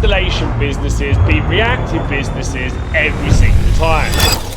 installation businesses beat reactive businesses every single time.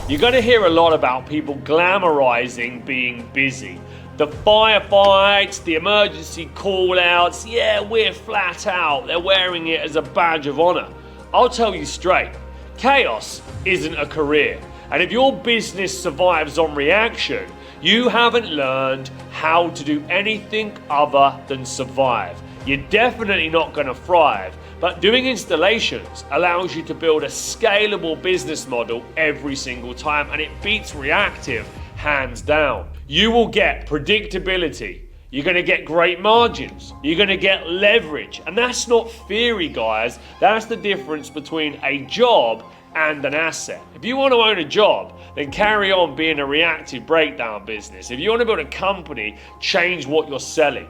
You're going to hear a lot about people glamorizing being busy. The firefights, the emergency call-outs, yeah, we're flat out. They're wearing it as a badge of honor. I'll tell you straight, chaos isn't a career. And if your business survives on reaction, you haven't learned how to do anything other than survive. You're definitely not going to thrive, but doing installations allows you to build a scalable business model every single time, and it beats reactive hands down. You will get predictability. You're going to get great margins. You're going to get leverage. And that's not theory, guys. That's the difference between a job and an asset. If you want to own a job, then carry on being a reactive breakdown business. If you want to build a company, change what you're selling.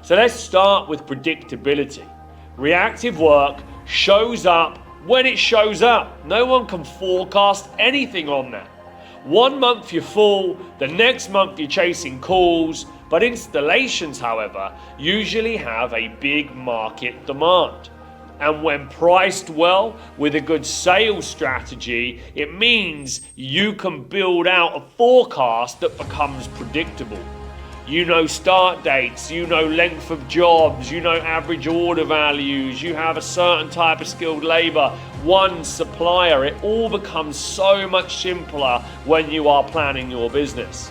So let's start with predictability. Reactive work shows up when it shows up. No one can forecast anything on that. 1 month you're full, the next month you're chasing calls, but installations, however, usually have a big market demand. And when priced well with a good sales strategy, it means you can build out a forecast that becomes predictable. You know start dates, you know length of jobs, you know average order values, you have a certain type of skilled labor, one supplier. It all becomes so much simpler when you are planning your business.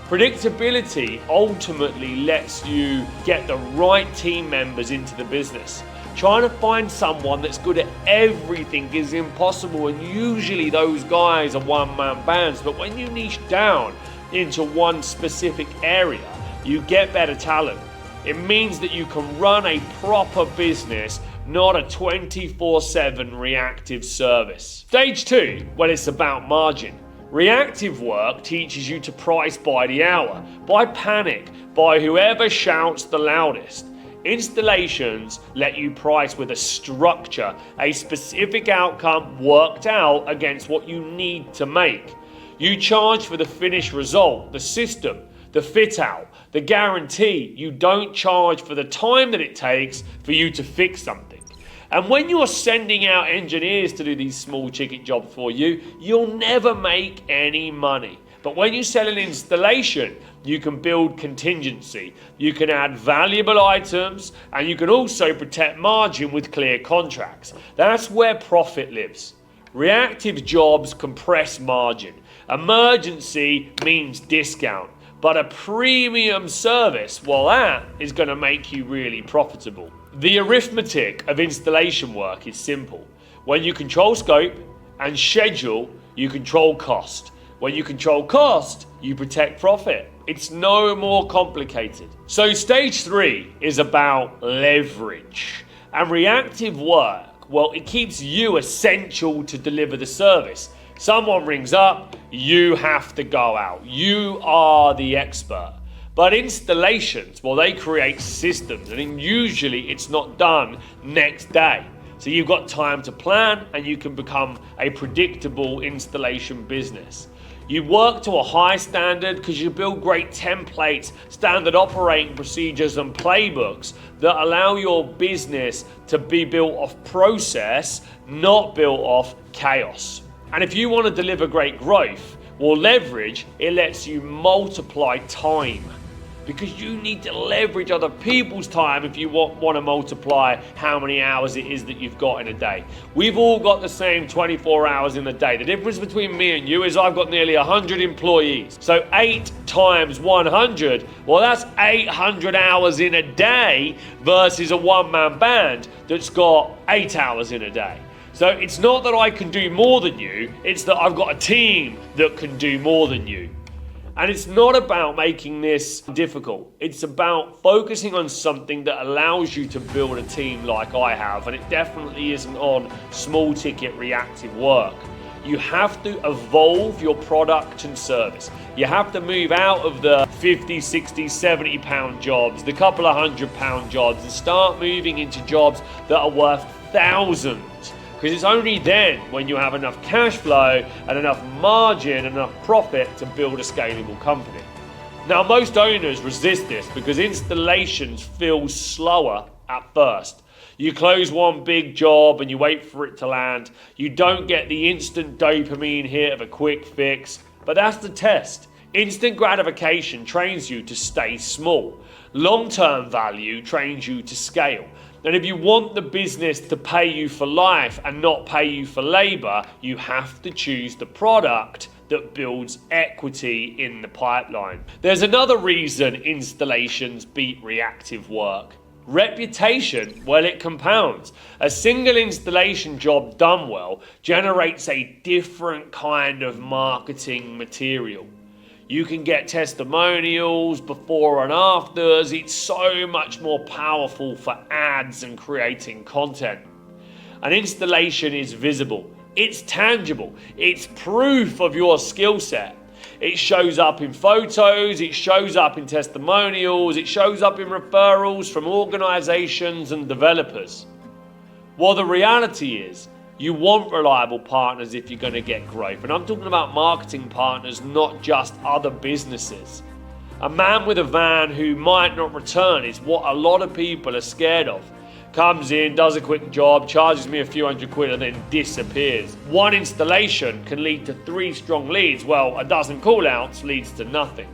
Predictability ultimately lets you get the right team members into the business. Trying to find someone that's good at everything is impossible, and usually those guys are one-man bands. But when you niche down into one specific area, you get better talent. It means that you can run a proper business, not a 24/7 reactive service. Stage 2, well, it's about margin. Reactive work teaches you to price by the hour, by panic, by whoever shouts the loudest. Installations let you price with a structure, a specific outcome worked out against what you need to make. You charge for the finished result, the system, the fit out, the guarantee. You don't charge for the time that it takes for you to fix something. And when you're sending out engineers to do these small ticket jobs for you, you'll never make any money. But when you sell an installation, you can build contingency, you can add valuable items, and you can also protect margin with clear contracts. That's where profit lives. Reactive jobs compress margin. Emergency means discount, but a premium service, well, that is going to make you really profitable. The arithmetic of installation work is simple. When you control scope and schedule, you control cost. When you control cost, you protect profit. It's no more complicated. So stage 3 is about leverage. And reactive work, well, it keeps you essential to deliver the service. Someone rings up, you have to go out. You are the expert. But installations, well, they create systems, and usually it's not done next day. So you've got time to plan, and you can become a predictable installation business. You work to a high standard because you build great templates, standard operating procedures, and playbooks that allow your business to be built off process, not built off chaos. And if you want to deliver great growth, well, leverage, it lets you multiply time, because you need to leverage other people's time if you want to multiply how many hours it is that you've got in a day. We've all got the same 24 hours in the day. The difference between me and you is I've got nearly 100 employees. So 8 times 100, well, that's 800 hours in a day versus a one-man band that's got 8 hours in a day. So it's not that I can do more than you, it's that I've got a team that can do more than you. And it's not about making this difficult. It's about focusing on something that allows you to build a team like I have. And it definitely isn't on small ticket reactive work. You have to evolve your product and service. You have to move out of the 50, 60, 70 pound jobs, the couple of £100 jobs, and start moving into jobs that are worth thousands. Because it's only then when you have enough cash flow and enough margin and enough profit to build a scalable company. Now, most owners resist this because installations feel slower at first. You close one big job and you wait for it to land. You don't get the instant dopamine hit of a quick fix, but that's the test. Instant gratification trains you to stay small. Long-term value trains you to scale. And if you want the business to pay you for life and not pay you for labor, you have to choose the product that builds equity in the pipeline. There's another reason installations beat reactive work. Reputation, well, it compounds. A single installation job done well generates a different kind of marketing material. You can get testimonials, before and afters. It's so much more powerful for ads and creating content. An installation is visible. It's tangible. It's proof of your skill set. It shows up in photos, it shows up in testimonials, it shows up in referrals from organizations and developers. Well, the reality is, you want reliable partners if you're going to get growth. And I'm talking about marketing partners, not just other businesses. A man with a van who might not return is what a lot of people are scared of. Comes in, does a quick job, charges me a few £100 and then disappears. One installation can lead to 3 strong leads. Well, a dozen call-outs leads to nothing.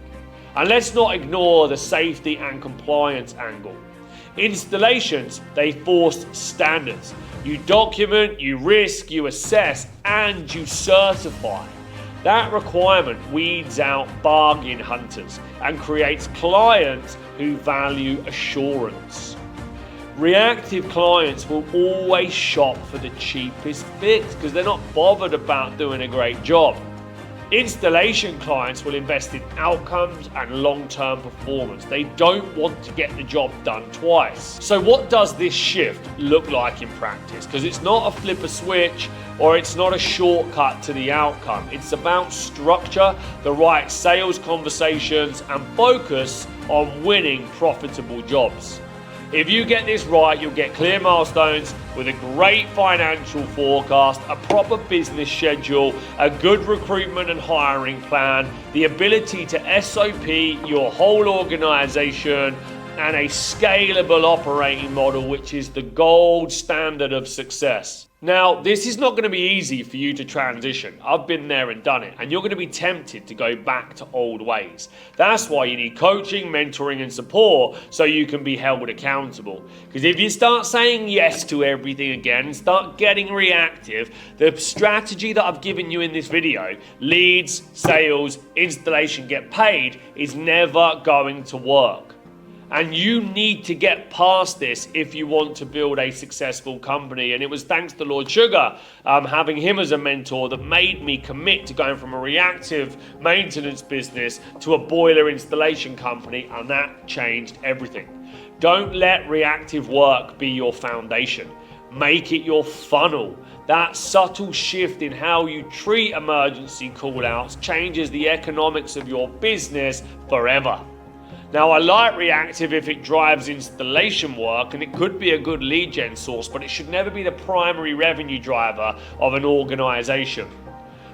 And let's not ignore the safety and compliance angle. Installations, they force standards. You document, you risk, you assess, and you certify. That requirement weeds out bargain hunters and creates clients who value assurance. Reactive clients will always shop for the cheapest fix because they're not bothered about doing a great job. Installation clients will invest in outcomes and long-term performance. They don't want to get the job done twice. So what does this shift look like in practice? Because it's not a flip a switch or it's not a shortcut to the outcome. It's about structure, the right sales conversations, and focus on winning profitable jobs. If you get this right, you'll get clear milestones with a great financial forecast, a proper business schedule, a good recruitment and hiring plan, the ability to SOP your whole organization, and a scalable operating model, which is the gold standard of success. Now, this is not going to be easy for you to transition. I've been there and done it, and you're going to be tempted to go back to old ways. That's why you need coaching, mentoring, and support so you can be held accountable. Because if you start saying yes to everything again, start getting reactive, the strategy that I've given you in this video, leads, sales, installation, get paid, is never going to work. And you need to get past this if you want to build a successful company. And it was thanks to Lord Sugar, having him as a mentor, that made me commit to going from a reactive maintenance business to a boiler installation company. And that changed everything. Don't let reactive work be your foundation. Make it your funnel. That subtle shift in how you treat emergency call-outs changes the economics of your business forever. Now, I like reactive if it drives installation work, and it could be a good lead gen source, but it should never be the primary revenue driver of an organization.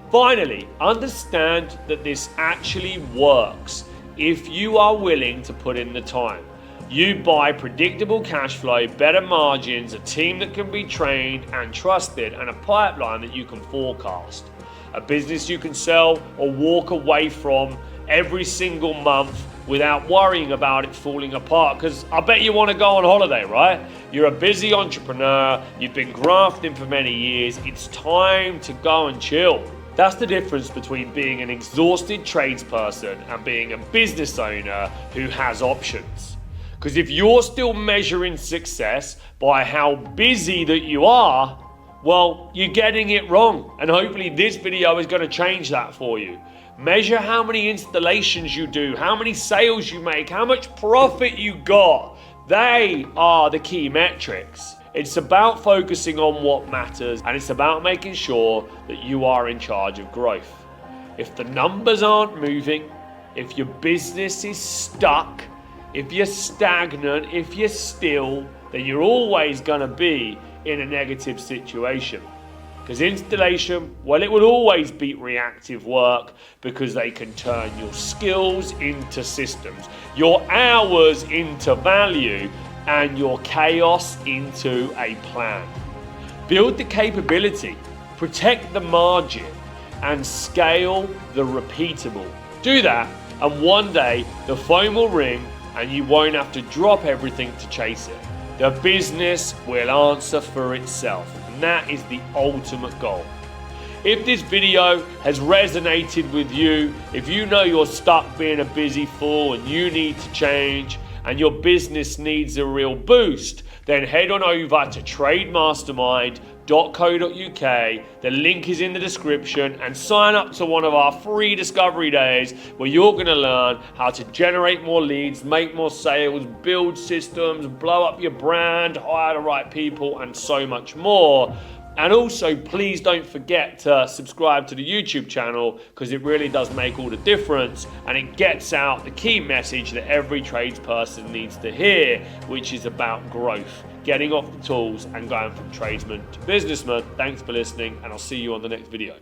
Finally, understand that this actually works if you are willing to put in the time. You buy predictable cash flow, better margins, a team that can be trained and trusted, and a pipeline that you can forecast. A business you can sell or walk away from every single month without worrying about it falling apart. Because I bet you want to go on holiday, right? You're a busy entrepreneur, you've been grafting for many years, it's time to go and chill. That's the difference between being an exhausted tradesperson and being a business owner who has options. Because if you're still measuring success by how busy that you are, well, you're getting it wrong. And hopefully this video is going to change that for you. Measure how many installations you do, how many sales you make, how much profit you got. They are the key metrics. It's about focusing on what matters, and it's about making sure that you are in charge of growth. If the numbers aren't moving, if your business is stuck, if you're stagnant, if you're still, then you're always going to be in a negative situation. Because installation, well, it will always beat reactive work because they can turn your skills into systems, your hours into value, and your chaos into a plan. Build the capability, protect the margin, and scale the repeatable. Do that, and one day the phone will ring and you won't have to drop everything to chase it. The business will answer for itself, and that is the ultimate goal. If this video has resonated with you, if you know you're stuck being a busy fool and you need to change and your business needs a real boost, then head on over to trademastermind.co.uk. The link is in the description, and sign up to one of our free discovery days where you're going to learn how to generate more leads, make more sales, build systems, blow up your brand, hire the right people, and so much more. And also, please don't forget to subscribe to the YouTube channel, because it really does make all the difference, and it gets out the key message that every tradesperson needs to hear, which is about growth, getting off the tools and going from tradesman to businessman. Thanks for listening, and I'll see you on the next video.